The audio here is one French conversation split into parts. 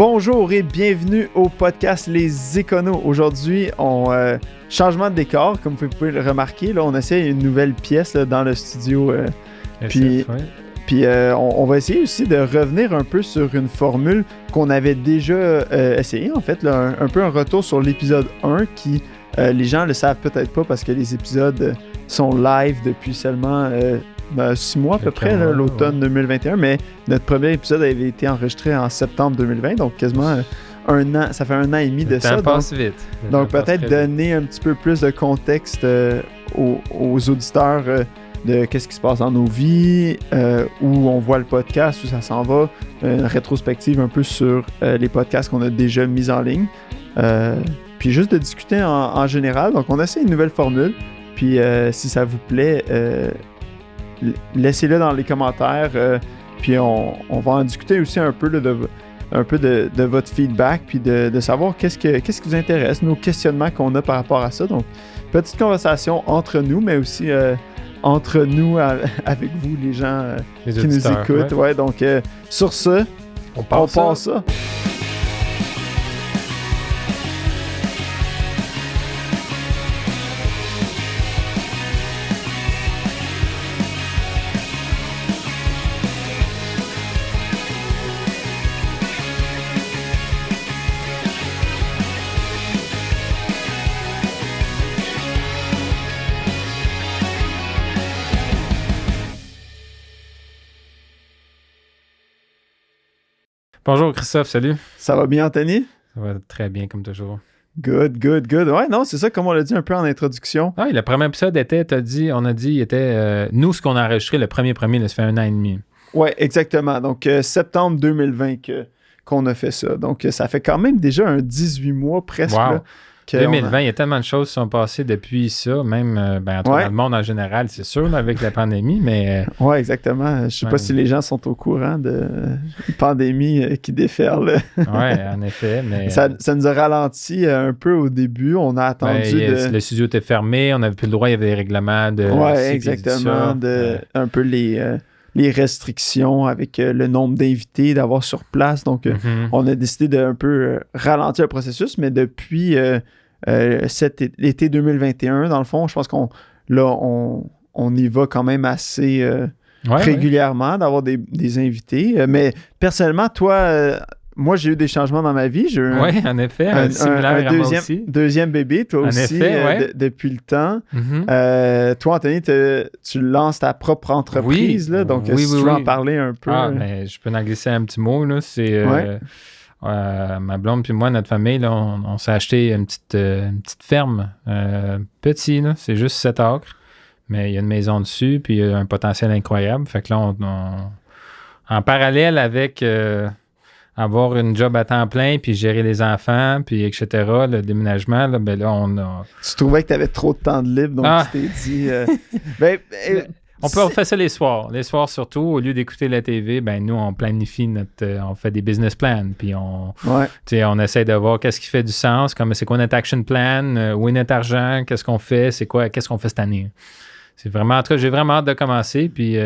Bonjour et bienvenue au podcast Les Éconos. Aujourd'hui, changement de décor, comme vous pouvez le remarquer. Là, on essaie une nouvelle pièce là, dans le studio. Puis on va essayer aussi de revenir un peu sur une formule qu'on avait déjà essayé. En fait, là, un peu un retour sur l'épisode 1 qui, les gens le savent peut-être pas parce que les épisodes sont live depuis seulement 6 mois à peu près, là, l'automne 2021. Mais notre premier épisode avait été enregistré en septembre 2020, donc quasiment un an. Ça fait un an et demi de ça. Le temps passe vite. Donc peut-être donner un petit peu plus de contexte aux auditeurs de qu'est-ce qui se passe dans nos vies, où on voit le podcast, où ça s'en va, une rétrospective un peu sur les podcasts qu'on a déjà mis en ligne, puis juste de discuter en général. Donc on essaie une nouvelle formule, puis si ça vous plaît, laissez-le dans les commentaires, puis on va en discuter aussi un peu de votre feedback, puis de savoir qu'est-ce qui vous intéresse, nos questionnements qu'on a par rapport à ça. Donc petite conversation entre nous, mais aussi entre nous, avec vous, les gens qui nous écoutent. Ouais, donc, sur ce, on part ça. Bonjour Christophe, salut. Ça va bien, Anthony? Ça va très bien, comme toujours. Good. Ouais, non, c'est ça, comme on l'a dit un peu en introduction. Ah, le premier épisode était, on a dit, nous, ce qu'on a enregistré le premier, là, ça fait 1 an et demi. Ouais, exactement. Donc, septembre 2020 qu'on a fait ça. Donc, ça fait quand même déjà un 18 mois presque. Wow. Là, 2020, il y a tellement de choses qui sont passées depuis ça, même dans le monde en général, c'est sûr, là, avec la pandémie, mais... Oui, exactement. Je sais pas si les gens sont au courant de la pandémie qui déferle. Oui, en effet, mais... Ça nous a ralenti un peu au début. On a attendu Le studio était fermé, on n'avait plus le droit, il y avait des règlements de... Oui, exactement. Un peu les restrictions avec le nombre d'invités, d'avoir sur place. Donc, on a décidé d'un peu ralentir le processus, mais depuis l'été 2021, dans le fond, je pense qu'on y va quand même assez régulièrement d'avoir des invités. Mais personnellement, toi... moi, j'ai eu des changements dans ma vie. Oui, en effet, similaire à moi aussi. Deuxième bébé, toi aussi, depuis le temps. Toi, Anthony, tu lances ta propre entreprise, là, donc si tu veux en parler un peu. Mais je peux en glisser un petit mot. Là, c'est, ma blonde puis moi, notre famille, là, on s'est acheté une petite ferme. Petit, là, c'est juste 7 acres, mais il y a une maison dessus, puis il y a un potentiel incroyable. Fait que là, en parallèle avec... avoir une job à temps plein, puis gérer les enfants, puis etc., le déménagement, là, ben là, on a... Tu trouvais que tu avais trop de temps de libre, donc tu t'es dit... on peut faire ça les soirs. Les soirs surtout, au lieu d'écouter la TV, ben nous, on planifie on fait des business plans, puis on essaie de voir qu'est-ce qui fait du sens, comme c'est quoi notre action plan, où est notre argent, qu'est-ce qu'on fait, qu'est-ce qu'on fait cette année. C'est vraiment... En tout cas, j'ai vraiment hâte de commencer, puis...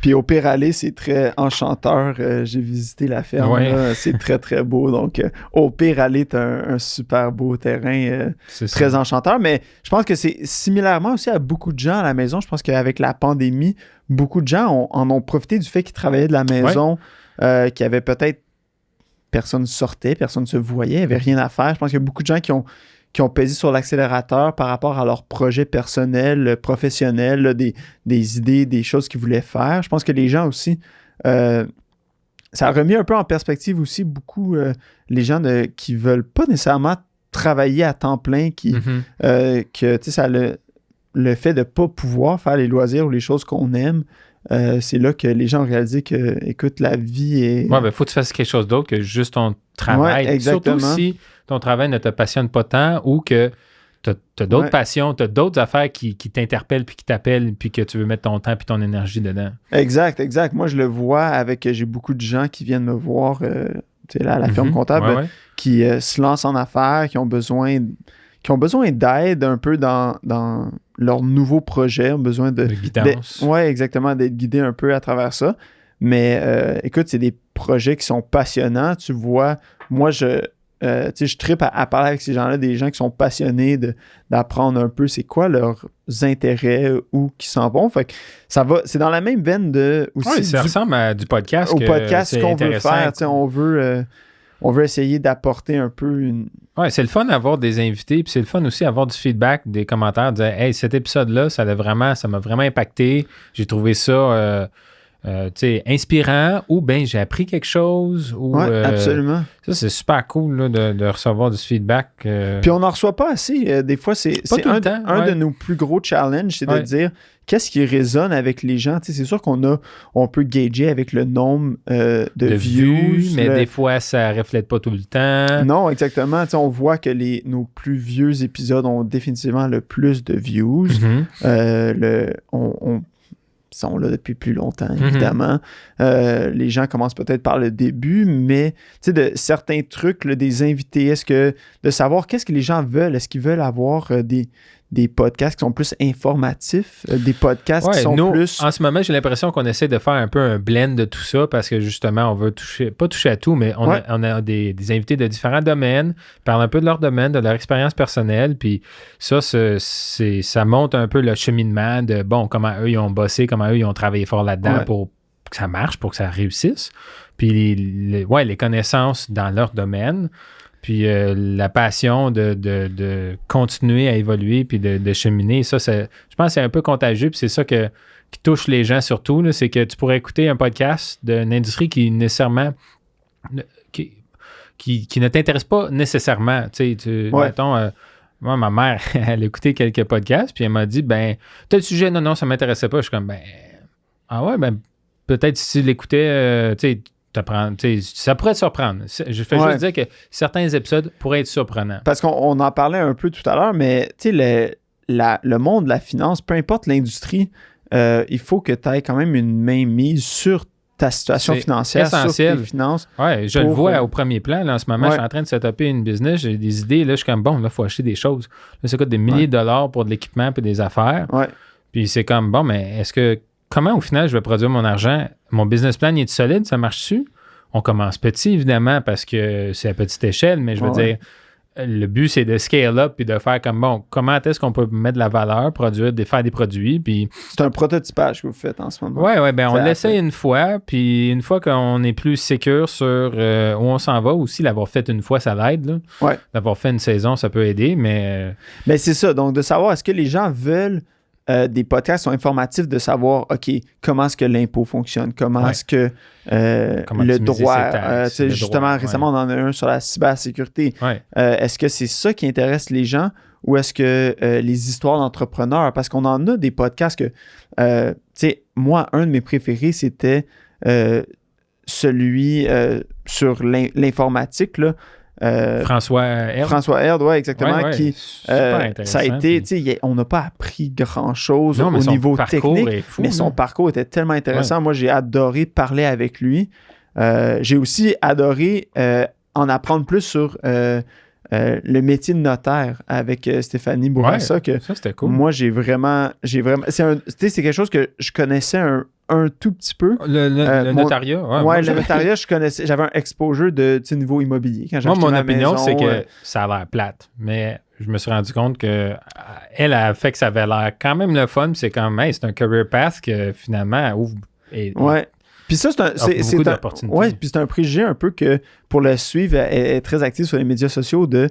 Puis au Pire Aller, c'est très enchanteur. J'ai visité la ferme. Là, c'est très, très beau. Donc, au Pire Aller, tu as un super beau terrain très enchanteur. Mais je pense que c'est similairement aussi à beaucoup de gens à la maison. Je pense qu'avec la pandémie, beaucoup de gens en ont profité du fait qu'ils travaillaient de la maison, qu'il y avait peut-être... Personne sortait, personne ne se voyait, il n'y avait rien à faire. Je pense qu'il y a beaucoup de gens qui ont pesé sur l'accélérateur par rapport à leurs projets personnels, professionnels, là, des idées, des choses qu'ils voulaient faire. Je pense que les gens aussi, ça a remis un peu en perspective aussi beaucoup les gens qui ne veulent pas nécessairement travailler à temps plein, que tu sais, le fait de ne pas pouvoir faire les loisirs ou les choses qu'on aime, c'est là que les gens ont réalisé que, écoute, la vie est... Oui, ben, faut que tu fasses quelque chose d'autre que juste ton travail. Ouais, exactement. Surtout si ton travail ne te passionne pas tant ou que tu as d'autres passions, tu as d'autres affaires qui t'interpellent puis qui t'appellent puis que tu veux mettre ton temps puis ton énergie dedans. Exact. Moi, je le vois j'ai beaucoup de gens qui viennent me voir à la firme comptable qui se lancent en affaires, qui ont besoin d'aide un peu dans leur nouveau projet, ont besoin de guidance. Oui, exactement, d'être guidé un peu à travers ça. Mais écoute, c'est des projets qui sont passionnants. Tu vois moi, je trippe à parler avec ces gens-là, des gens qui sont passionnés d'apprendre un peu c'est quoi leurs intérêts, où qui s'en vont. Fait que c'est dans la même veine de... Oui, ça ressemble à du podcast. Au podcast qu'on veut faire. On veut essayer d'apporter un peu une... Oui, c'est le fun d'avoir des invités, puis c'est le fun aussi d'avoir du feedback, des commentaires, de dire « Hey, cet épisode-là, ça m'a vraiment impacté. J'ai trouvé ça inspirant, ou bien j'ai appris quelque chose. » Oui, absolument. Ça, c'est super cool là, de recevoir du feedback. Puis on n'en reçoit pas assez. Des fois, c'est un de nos plus gros challenges, c'est de dire qu'est-ce qui résonne avec les gens. C'est sûr on peut gager avec le nombre de views. Mais des fois, ça ne reflète pas tout le temps. Non, exactement. On voit que nos plus vieux épisodes ont définitivement le plus de views. Sont là depuis plus longtemps, évidemment. Les gens commencent peut-être par le début, mais de certains trucs, là, des invités, de savoir qu'est-ce que les gens veulent. Est-ce qu'ils veulent avoir des podcasts qui sont plus informatifs, des podcasts qui sont plus... En ce moment, j'ai l'impression qu'on essaie de faire un peu un blend de tout ça parce que justement, on veut pas toucher à tout, mais on a des invités de différents domaines, parler un peu de leur domaine, de leur expérience personnelle, puis ça montre un peu le cheminement de, comment eux, ils ont bossé, comment eux, ils ont travaillé fort là-dedans pour que ça marche, pour que ça réussisse. Puis les connaissances dans leur domaine. Puis la passion de continuer à évoluer puis de cheminer, ça, je pense que c'est un peu contagieux. Puis c'est ça qui touche les gens surtout. Là, c'est que tu pourrais écouter un podcast d'une industrie qui nécessairement... qui ne t'intéresse pas nécessairement. Mettons, moi, ma mère, elle a écouté quelques podcasts puis elle m'a dit, tel sujet, non, ça ne m'intéressait pas. Je suis comme, peut-être si tu l'écoutais, ça pourrait te surprendre. Je fais juste dire que certains épisodes pourraient être surprenants. Parce qu'on en parlait un peu tout à l'heure, mais le monde de la finance, peu importe l'industrie, il faut que tu aies quand même une mainmise sur ta situation financière, essentiel. Sur tes finances. Oui, je le vois au premier plan. Là, en ce moment, je suis en train de setuper une business, j'ai des idées. Là, je suis comme, il faut acheter des choses. Là, ça coûte des milliers de dollars pour de l'équipement et des affaires. Puis c'est comme, mais comment au final je vais produire mon argent? Mon business plan, il est solide? Ça marche-tu? On commence petit, évidemment, parce que c'est à petite échelle, mais je veux dire, le but, c'est de scale up puis de faire comme, comment est-ce qu'on peut mettre de la valeur, faire des produits, puis... C'est un prototypage que vous faites en ce moment. Oui, on l'essaye une fois, puis une fois qu'on est plus sécure sur où on s'en va, aussi, l'avoir fait une fois, ça l'aide, là. L'avoir fait une saison, ça peut aider, mais... Mais c'est ça, donc de savoir, est-ce que les gens veulent... des podcasts sont informatifs de savoir, OK, comment est-ce que l'impôt fonctionne, comment est-ce que le droit, récemment, on en a un sur la cybersécurité. Est-ce que c'est ça qui intéresse les gens ou est-ce que les histoires d'entrepreneurs? Parce qu'on en a des podcasts que, moi, un de mes préférés, c'était celui sur l'informatique, là. François Herd. François Herd, oui, exactement. Qui, ça a été, on n'a pas appris grand-chose au niveau technique, mais son parcours était tellement intéressant. Moi, j'ai adoré parler avec lui. J'ai aussi adoré en apprendre plus sur le métier de notaire avec Stéphanie Bourassa. Ça, c'était cool. Moi, j'ai vraiment c'est quelque chose que je connaissais un tout petit peu. Le notariat. Le notariat, je connaissais. J'avais un exposure de niveau immobilier. Quand mon opinion, c'est que ça a l'air plate. Mais je me suis rendu compte que elle a fait que ça avait l'air quand même le fun. C'est comme, c'est un career path que finalement ouvre. Puis ça, c'est un préjugé un peu que pour le suivre, elle est très active sur les médias sociaux de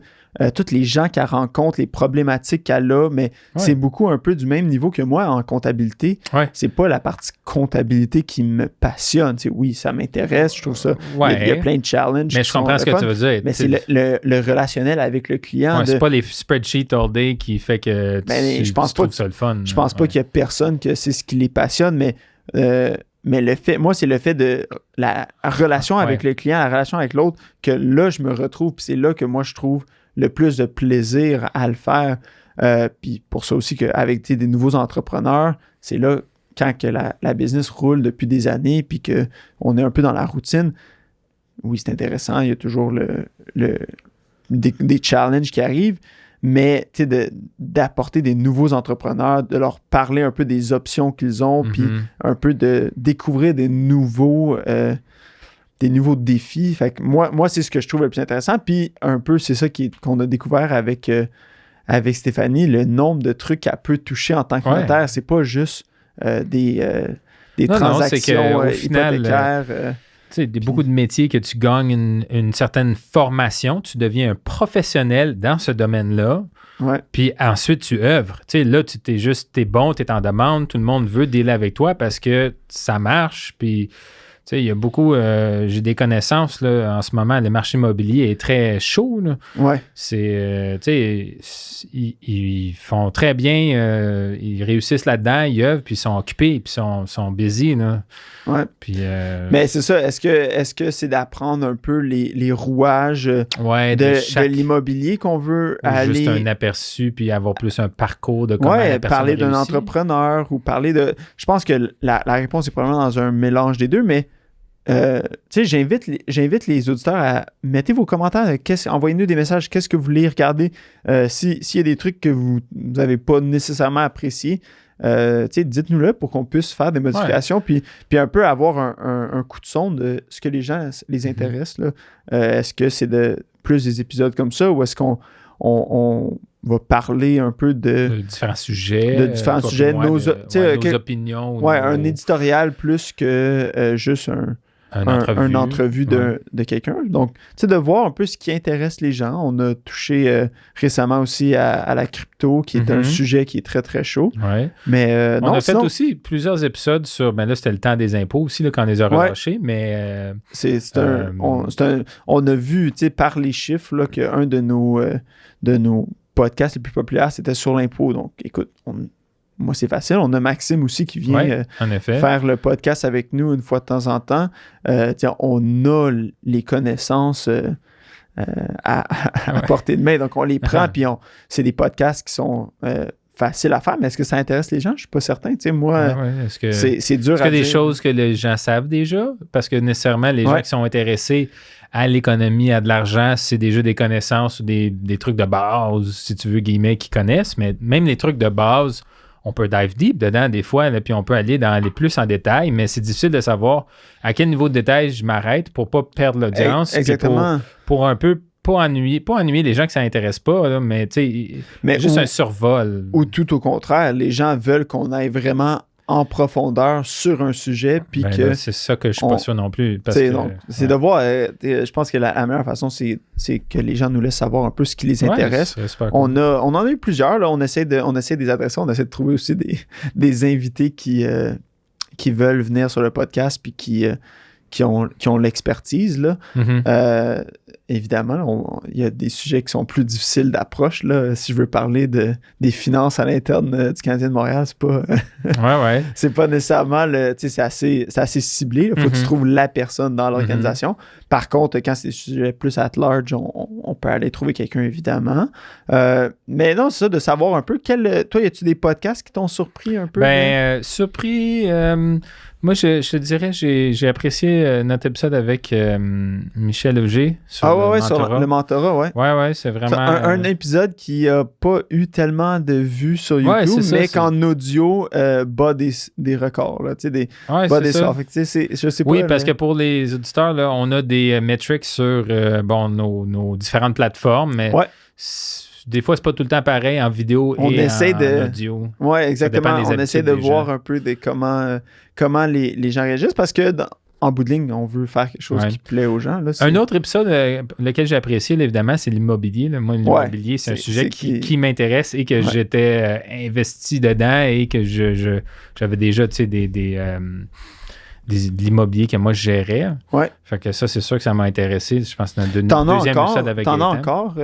tous les gens qu'elle rencontre, les problématiques qu'elle a, mais c'est beaucoup un peu du même niveau que moi en comptabilité. C'est pas la partie comptabilité qui me passionne. Oui, ça m'intéresse, je trouve ça. Il y a plein de challenges. Mais je comprends ce que tu veux dire. Mais c'est le relationnel avec le client. C'est pas les spreadsheets all day qui fait que tu trouves ça le fun. Je pense pas qu'il y a personne que c'est ce qui les passionne, mais c'est le fait de la relation avec le client, la relation avec l'autre, que là, je me retrouve, puis c'est là que moi, je trouve le plus de plaisir à le faire. Puis pour ça aussi, qu'avec des nouveaux entrepreneurs, c'est là, quand que la business roule depuis des années, puis qu'on est un peu dans la routine, oui, c'est intéressant, il y a toujours des challenges qui arrivent, mais d'apporter des nouveaux entrepreneurs, de leur parler un peu des options qu'ils ont, puis un peu de découvrir des nouveaux des nouveaux défis. Fait que moi, c'est ce que je trouve le plus intéressant. Puis un peu, c'est ça qu'on a découvert avec Stéphanie, le nombre de trucs qu'elle peut toucher en tant que notaire. C'est pas juste des transactions hypothécaires. Tu sais, beaucoup de métiers que tu gagnes une certaine formation, tu deviens un professionnel dans ce domaine-là. Ouais. Puis ensuite, tu œuvres. Tu sais, là, t'es bon, tu es en demande, tout le monde veut dealer avec toi parce que ça marche. Puis, tu sais, il y a beaucoup... j'ai des connaissances, là, en ce moment, le marché immobilier est très chaud, là. Ouais. C'est... tu sais, ils font très bien, ils réussissent là-dedans, ils œuvrent, puis ils sont occupés, puis ils sont busy, là. Ouais. Puis, mais c'est ça, est-ce que c'est d'apprendre un peu les rouages de l'immobilier qu'on veut aller... Juste un aperçu, puis avoir plus un parcours de comment la personne parler d'un réussit. entrepreneur ou parler de... Je pense que la réponse est probablement dans un mélange des deux, mais tu sais, j'invite les auditeurs à mettez vos commentaires, envoyez-nous des messages, qu'est-ce que vous voulez regarder, s'il y a des trucs que vous n'avez pas nécessairement appréciés, dites-nous-le pour qu'on puisse faire des modifications, puis un peu avoir un coup de sonde de ce que les gens les intéresse. Là. Est-ce que c'est plus des épisodes comme ça ou est-ce qu'on va parler un peu de différents sujets. Nos opinions. Un éditorial plus que juste une entrevue de quelqu'un. Donc, tu sais, de voir un peu ce qui intéresse les gens. On a touché récemment aussi à la crypto, qui est un sujet qui est très, très chaud. Ouais. Mais on a fait aussi plusieurs épisodes sur... Ben là, c'était le temps des impôts aussi, là, quand on les a relâchés, mais... on a vu, tu sais, par les chiffres, là, qu'un de nos podcasts les plus populaires, c'était sur l'impôt. Donc, écoute, moi, c'est facile. On a Maxime aussi qui vient faire le podcast avec nous une fois de temps en temps. On a les connaissances à portée de main. Donc, on les prend, puis c'est des podcasts qui sont faciles à faire. Mais est-ce que ça intéresse les gens? Je ne suis pas certain. Moi, c'est dur à dire. Est-ce qu'il y a des choses que les gens savent déjà? Parce que nécessairement, les gens qui sont intéressés à l'économie, à de l'argent, c'est déjà des connaissances ou des trucs de base, si tu veux, guillemets, qu'ils connaissent. Mais même les trucs de base... On peut dive deep dedans des fois, là, puis on peut aller dans les plus en détail, mais c'est difficile de savoir à quel niveau de détail je m'arrête pour pas perdre l'audience. Exactement. Pour un peu pas ennuyer les gens que ça n'intéresse pas, là, mais tu sais, juste un survol. Ou tout au contraire, les gens veulent qu'on aille vraiment en profondeur sur un sujet, puis que... c'est ça que je suis pas sûr non plus. C'est de voir, je pense que la meilleure façon, c'est que les gens nous laissent savoir un peu ce qui les intéresse. Cool. On en a eu plusieurs, là, on essaie de les adresser, on essaie de trouver aussi des invités qui veulent venir sur le podcast, puis qui ont l'expertise, là. Évidemment, il y a des sujets qui sont plus difficiles d'approche, là. Si je veux parler des finances à l'interne du Canadien de Montréal, c'est pas... c'est pas nécessairement... c'est assez ciblé. Il faut que tu trouves la personne dans l'organisation. Par contre, quand c'est des sujets plus at large, on peut aller trouver quelqu'un, évidemment. Mais non, c'est ça, de savoir un peu... Toi, y a-tu des podcasts qui t'ont surpris un peu? Surpris... moi, je te dirais, j'ai apprécié notre épisode avec Michel Auger sur sur le mentorat, Ouais, c'est vraiment... Un épisode qui n'a pas eu tellement de vues sur YouTube, mais qu'en audio bat des records, là, tu sais, bat des sorts. Je sais pas. Oui, parce que pour les auditeurs, là, on a des metrics sur nos différentes plateformes, mais... Des fois, c'est pas tout le temps pareil en vidéo en audio. Oui, exactement. On essaie de voir un peu comment les gens réagissent parce que en bout de ligne, on veut faire quelque chose qui plaît aux gens. Là, un autre épisode lequel j'ai apprécié, là, évidemment, c'est l'immobilier. Là. Moi, l'immobilier, c'est un sujet qui m'intéresse et que j'étais investi dedans et que j'avais déjà de l'immobilier que moi je gérais. Ouais. Fait que ça, c'est sûr que ça m'a intéressé. Je pense que c'est notre deuxième épisode avec Gaëtan. T'en as encore?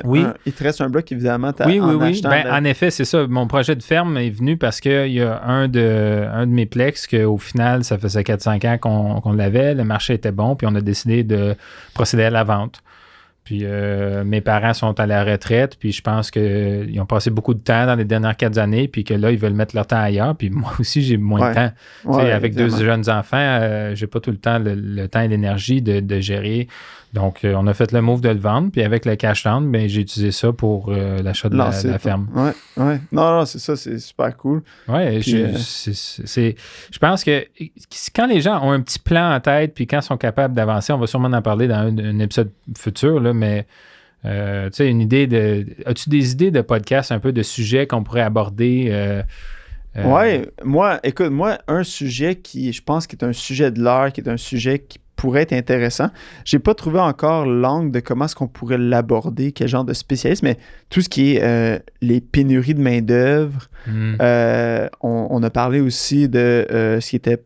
Oui. Il te reste un bloc, évidemment. Oui. En effet, c'est ça. Mon projet de ferme est venu parce qu'il y a un de mes plex qu'au final, ça faisait 4-5 ans qu'on l'avait. Le marché était bon, puis on a décidé de procéder à la vente. Puis mes parents sont à la retraite, puis je pense qu'ils ont passé beaucoup de temps dans les dernières 4 années, puis que là, ils veulent mettre leur temps ailleurs. Puis moi aussi, j'ai moins de temps. Avec 2 jeunes enfants, j'ai pas tout le temps le temps et l'énergie de gérer Donc, on a fait le move de le vendre, puis avec le cash down, ben, j'ai utilisé ça pour l'achat de la ferme. Ouais. Non, c'est ça, c'est super cool. Ouais, puis, je pense que quand les gens ont un petit plan en tête, puis quand ils sont capables d'avancer, on va sûrement en parler dans un épisode futur, là, mais tu sais, as-tu des idées de podcasts, un peu de sujets qu'on pourrait aborder? Ouais, moi, un sujet qui, je pense, qui est un sujet de l'heure, qui est un sujet qui pourrait être intéressant. J'ai pas trouvé encore l'angle de comment est-ce qu'on pourrait l'aborder, quel genre de spécialiste, mais tout ce qui est les pénuries de main-d'œuvre. On a parlé aussi de ce qui était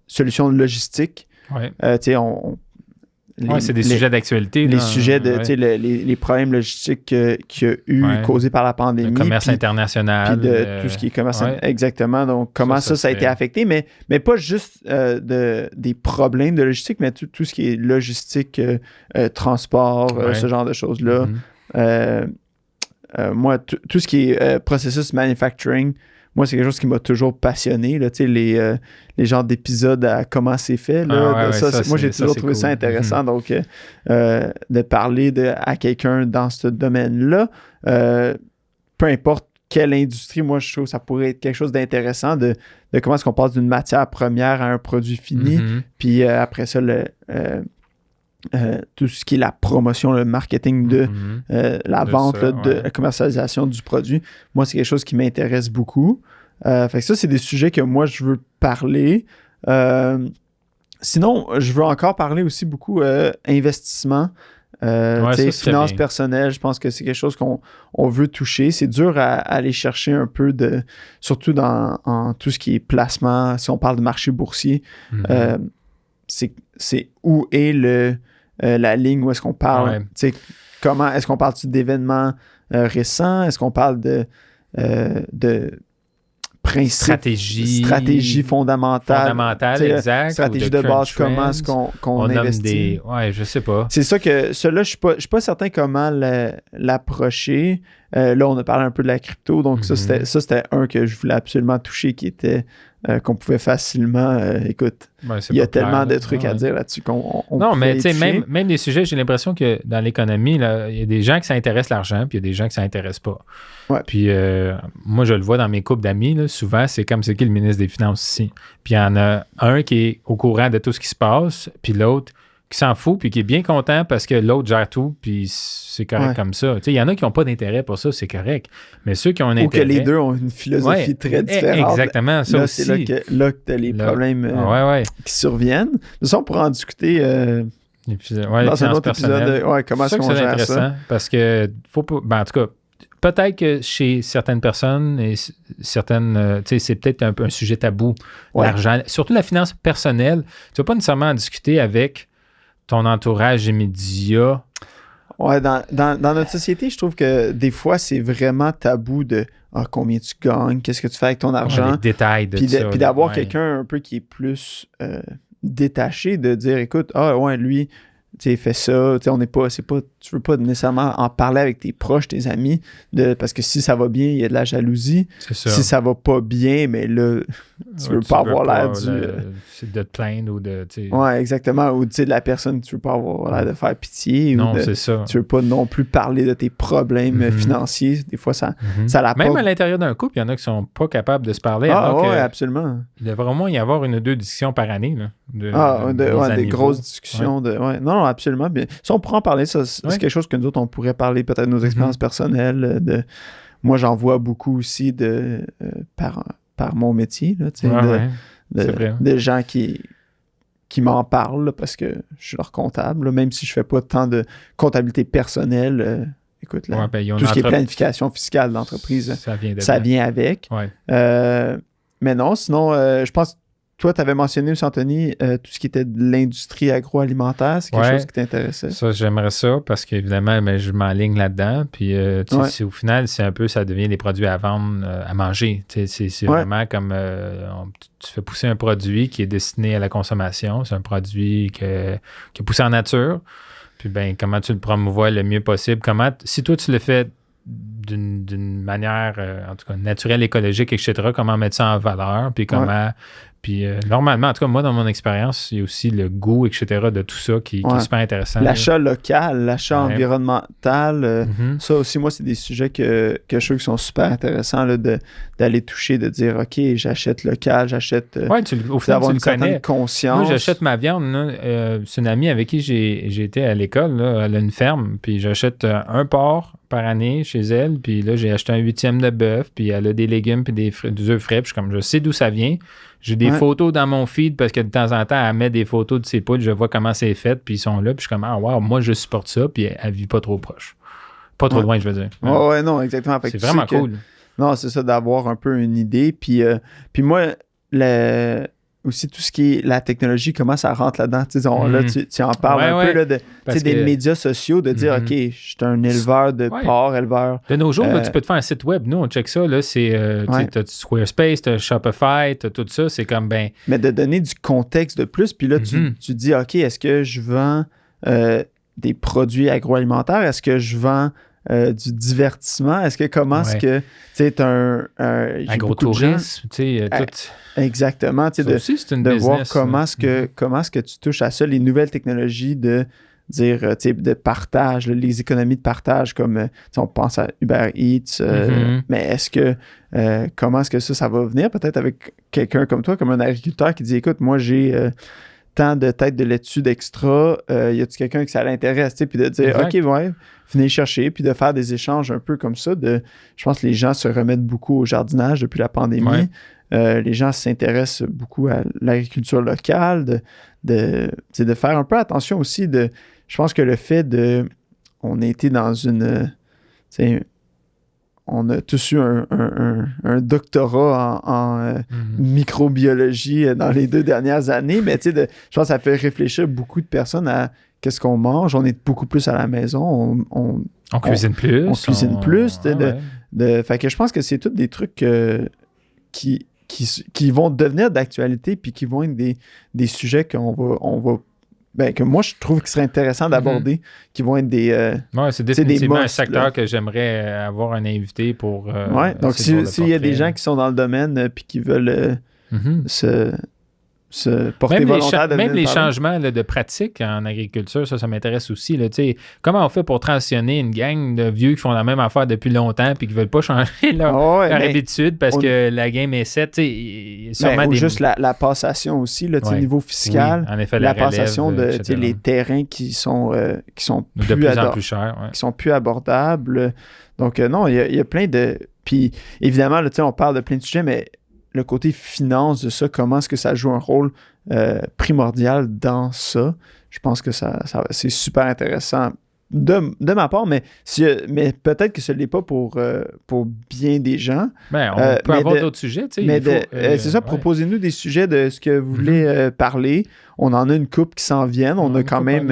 solutions logistiques. Ouais. Tu sais, c'est des sujets d'actualité. Les sujets de les problèmes logistiques qu'il y a eu causés par la pandémie. Le commerce international. Puis de tout ce qui est commerce exactement. Donc, comment ça a été affecté, mais pas juste des problèmes de logistique, mais tout ce qui est logistique, transport, ce genre de choses-là. Moi, tout ce qui est processus manufacturing, moi, c'est quelque chose qui m'a toujours passionné, là, les genres d'épisodes à comment c'est fait. Là, moi, j'ai toujours trouvé ça intéressant. Donc, de parler à quelqu'un dans ce domaine-là, peu importe quelle industrie, moi, je trouve que ça pourrait être quelque chose d'intéressant de comment est-ce qu'on passe d'une matière première à un produit fini. Puis après ça, tout ce qui est la promotion, le marketing de la vente, de la commercialisation du produit. Moi, c'est quelque chose qui m'intéresse beaucoup. Fait que ça, c'est des sujets que moi, je veux parler. Sinon, je veux encore parler aussi beaucoup investissement, finances personnelles. Je pense que c'est quelque chose qu'on veut toucher. C'est dur à aller chercher un peu surtout en tout ce qui est placement. Si on parle de marché boursier, c'est où est la ligne où est-ce qu'on parle, comment est-ce qu'on parle d'événements récents, est-ce qu'on parle de principes, stratégie fondamentale, exact, stratégie de base, comment est-ce qu'on investit. Je sais pas. C'est ça que, cela, je suis pas certain comment l'approcher. Là, on a parlé un peu de la crypto, donc ça, c'était un que je voulais absolument toucher, qui était qu'on pouvait facilement... écoute, il y a tellement de trucs à dire là-dessus qu'on non, mais tu sais, même des sujets, j'ai l'impression que dans l'économie, il y a des gens qui s'intéressent à l'argent, puis il y a des gens qui s'intéressent pas. Ouais. Puis moi, je le vois dans mes couples d'amis, là, souvent, c'est comme c'est qui le ministre des Finances ici. Puis il y en a un qui est au courant de tout ce qui se passe, puis l'autre qui s'en fout, puis qui est bien content parce que l'autre gère tout, puis c'est correct comme ça. Tu sais, il y en a qui n'ont pas d'intérêt pour ça, c'est correct. Mais ceux qui ont un intérêt... Ou que les deux ont une philosophie très différente. Exactement, ça là, aussi. C'est là que tu as les problèmes qui surviennent. De ça, on pourra en discuter dans un autre épisode. Comment est-ce qu'on gère ça? Parce que, faut pas... en tout cas, peut-être que chez certaines personnes, et certaines, tu sais, c'est peut-être un peu un sujet tabou, l'argent. Surtout la finance personnelle. Tu ne vas pas nécessairement en discuter avec ton entourage immédiat. Ouais, dans notre société, je trouve que des fois, c'est vraiment tabou de combien tu gagnes, qu'est-ce que tu fais avec ton argent. Les détails de ça. Puis d'avoir quelqu'un un peu qui est plus détaché, de dire, écoute, lui, tu sais, fais ça, tu sais, tu veux pas nécessairement en parler avec tes proches, tes amis, parce que si ça va bien, il y a de la jalousie. C'est ça. Si ça va pas bien, mais là, tu veux pas avoir l'air c'est de te plaindre ou de... Ouais, exactement. Ou tu sais, de la personne, tu veux pas avoir l'air de faire pitié. Non, c'est ça. Tu veux pas non plus parler de tes problèmes financiers. Des fois, ça l'apporte. Même à l'intérieur d'un couple, il y en a qui sont pas capables de se parler. Absolument. Il devrait au moins y avoir 1 ou 2 discussions par année. Là, des grosses discussions. Non, absolument. Bien. Ça, on pourra en parler. Ça, c'est quelque chose que nous autres, on pourrait parler peut-être de nos expériences personnelles. Moi, j'en vois beaucoup aussi par mon métier. Là, de gens qui m'en parlent là, parce que je suis leur comptable. Là, même si je fais pas tant de comptabilité personnelle, écoute, tout ce qui est planification fiscale d'entreprise, ça vient avec. Mais non, sinon, je pense que toi, tu avais mentionné aussi, Anthony, tout ce qui était de l'industrie agroalimentaire. C'est quelque chose qui t'intéressait? Ça, j'aimerais ça parce qu'évidemment, je m'enligne là-dedans. Puis, au final, c'est un peu, ça devient des produits à vendre, à manger. C'est vraiment comme tu fais pousser un produit qui est destiné à la consommation. C'est un produit qui est poussé en nature. Puis, comment tu le promouvois le mieux possible? Si toi, tu le fais d'une manière, en tout cas, naturelle, écologique, etc., comment mettre ça en valeur, puis comment Puis normalement, en tout cas, moi, dans mon expérience, il y a aussi le goût, etc., de tout ça qui est super intéressant. L'achat local, l'achat environnemental, ça aussi, moi, c'est des sujets que je trouve qui sont super intéressants là, d'aller toucher, de dire, OK, j'achète local, j'achète... au final, d'avoir tu une certaine conscience. Moi, j'achète ma viande. C'est une amie avec qui j'ai été à l'école. Là, elle a une ferme, puis j'achète un porc par année chez elle, puis là, j'ai acheté un 8e de bœuf, puis elle a des légumes puis des œufs frais, puis je sais d'où ça vient. J'ai des photos dans mon feed parce que de temps en temps, elle met des photos de ses poules, je vois comment c'est fait, puis ils sont là, puis je suis comme, ah, wow, moi, je supporte ça, puis elle vit pas trop proche. Pas trop loin, je veux dire. Ouais, non, exactement. C'est vraiment cool. Non, c'est ça, d'avoir un peu une idée, puis moi, aussi tout ce qui est la technologie, comment ça rentre là-dedans. Là, tu en parles un peu là, des médias sociaux, de dire, OK, je suis un éleveur de porc, éleveur. De nos jours, là, tu peux te faire un site web. Nous, on check ça. Là, t'as Squarespace, t'as Shopify, t'as tout ça. C'est comme, Mais de donner du contexte de plus, puis là, tu dis, OK, est-ce que je vends des produits agroalimentaires? Est-ce que je vends du divertissement? Est-ce que est-ce que tu un agrotourisme, tout. Exactement, ça aussi, c'est une business, voir comment est-ce que tu touches à ça, les nouvelles technologies de dire de partage, les économies de partage, comme on pense à Uber Eats, mais est-ce que comment est-ce que ça va venir peut-être avec quelqu'un comme toi, comme un agriculteur qui dit, écoute, moi j'ai tant de têtes de laitue d'extra, y a-tu quelqu'un que ça l'intéresse, puis de dire, OK, venez chercher, puis de faire des échanges un peu comme ça. Je pense que les gens se remettent beaucoup au jardinage depuis la pandémie. Les gens s'intéressent beaucoup à l'agriculture locale, de faire un peu attention aussi. Je pense que le fait on a été dans une... on a tous eu un doctorat en microbiologie dans les 2 dernières années, mais je pense que ça fait réfléchir beaucoup de personnes à qu'est-ce qu'on mange. On est beaucoup plus à la maison. On cuisine plus. On cuisine plus. Fait que je pense que c'est tous des trucs qui vont devenir d'actualité puis qui vont être des sujets qu'on va que moi, je trouve qu'il serait intéressant d'aborder, qui vont être des... c'est définitivement un secteur que j'aimerais avoir un invité pour... donc s'il y a des gens qui sont dans le domaine puis qui veulent se porter volontaire de même les changements de pratique en agriculture, ça m'intéresse aussi. Là, comment on fait pour transitionner une gang de vieux qui font la même affaire depuis longtemps et qui ne veulent pas changer leur habitude parce que la game est set? Ou juste la passation aussi, au niveau fiscal. Oui, en effet, la passation de les terrains qui sont de plus en plus chers. Qui sont plus abordables. Donc, non, il y a plein de... Puis, évidemment, là, on parle de plein de sujets, mais le côté finance de ça, comment est-ce que ça joue un rôle primordial dans ça. Je pense que c'est super intéressant de ma part, mais peut-être que ce n'est pas pour bien des gens. On peut avoir d'autres sujets. C'est ça, proposez-nous des sujets de ce que vous voulez parler. On en a une couple qui s'en viennent. On a quand même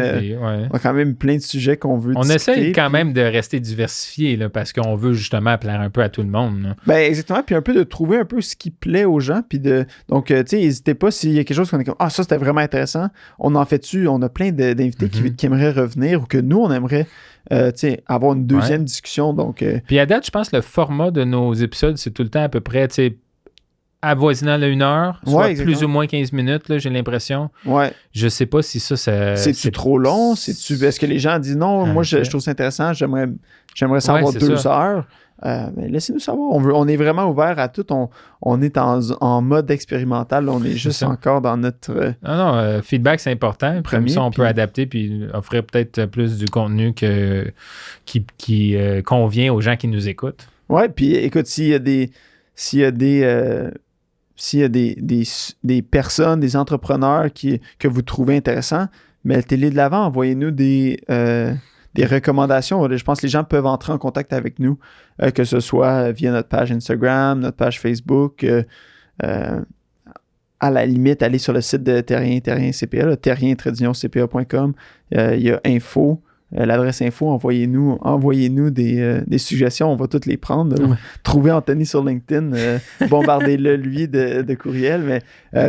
plein de sujets qu'on veut discuter. On essaie quand même de rester diversifié là, parce qu'on veut justement plaire un peu à tout le monde. Exactement. Puis un peu de trouver un peu ce qui plaît aux gens. Puis donc, n'hésitez pas s'il y a quelque chose qu'on est comme « Ah, ça, c'était vraiment intéressant. » On en fait dessus. On a plein d'invités qui aimeraient revenir ou que nous, on aimerait avoir une deuxième discussion. Donc, Puis à date, je pense que le format de nos épisodes, c'est tout le temps à peu près avoisinant le 1 heure, soit plus ou moins 15 minutes, là, j'ai l'impression. Je sais pas si ça... C'est-tu trop long? Est-ce que les gens disent non, moi je trouve ça intéressant, j'aimerais savoir 2 heures. Mais laissez-nous savoir. On est vraiment ouvert à tout. On est en mode expérimental. On est juste encore dans notre... feedback, c'est important. Comme ça, on peut adapter puis offrir peut-être plus du contenu qui convient aux gens qui nous écoutent. Ouais, puis écoute, s'il y a des personnes, des entrepreneurs que vous trouvez intéressants, mettez-les de l'avant, envoyez-nous des recommandations. Je pense que les gens peuvent entrer en contact avec nous, que ce soit via notre page Instagram, notre page Facebook, à la limite, aller sur le site de Terrien CPA, terrien-cpa.com. Il y a info. L'adresse info, envoyez-nous des suggestions, on va toutes les prendre. Trouvez Anthony sur LinkedIn, bombardez-le lui de courriels, mais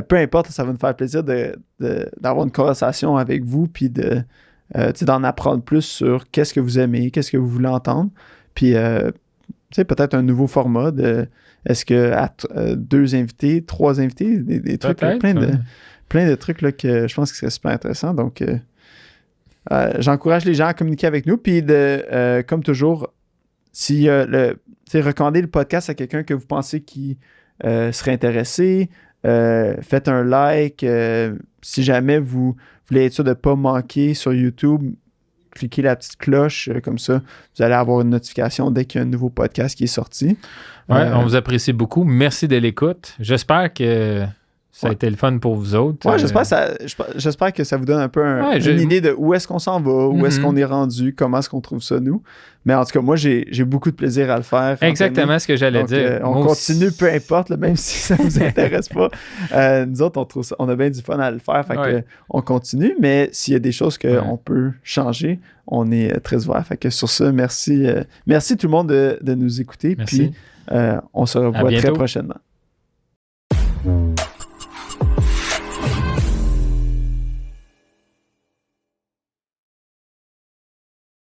peu importe, ça va nous faire plaisir d'avoir une conversation avec vous, puis d'en apprendre plus sur qu'est-ce que vous aimez, qu'est-ce que vous voulez entendre. Puis peut-être un nouveau format est-ce que 2 invités, 3 invités, des trucs, plein de trucs là, que je pense que serait super intéressant. Donc, j'encourage les gens à communiquer avec nous. Puis, comme toujours, si recommandez le podcast à quelqu'un que vous pensez qui serait intéressé, faites un like. Si jamais vous voulez être sûr de ne pas manquer sur YouTube, cliquez la petite cloche, comme ça, vous allez avoir une notification dès qu'il y a un nouveau podcast qui est sorti. Oui, on vous apprécie beaucoup. Merci de l'écoute. J'espère que ça a été le fun pour vous autres. Oui, j'espère que ça vous donne un peu une idée de où est-ce qu'on s'en va, où est-ce qu'on est rendu, comment est-ce qu'on trouve ça, nous. Mais en tout cas, moi, j'ai beaucoup de plaisir à le faire. Exactement ce que j'allais dire. On continue, peu importe, là, même si ça ne vous intéresse pas. Nous autres, on a bien du fun à le faire, fait que on continue. Mais s'il y a des choses qu'on peut changer, on est très ouvert. Fait que sur ça, merci tout le monde de nous écouter. Merci. Puis, on se revoit très prochainement.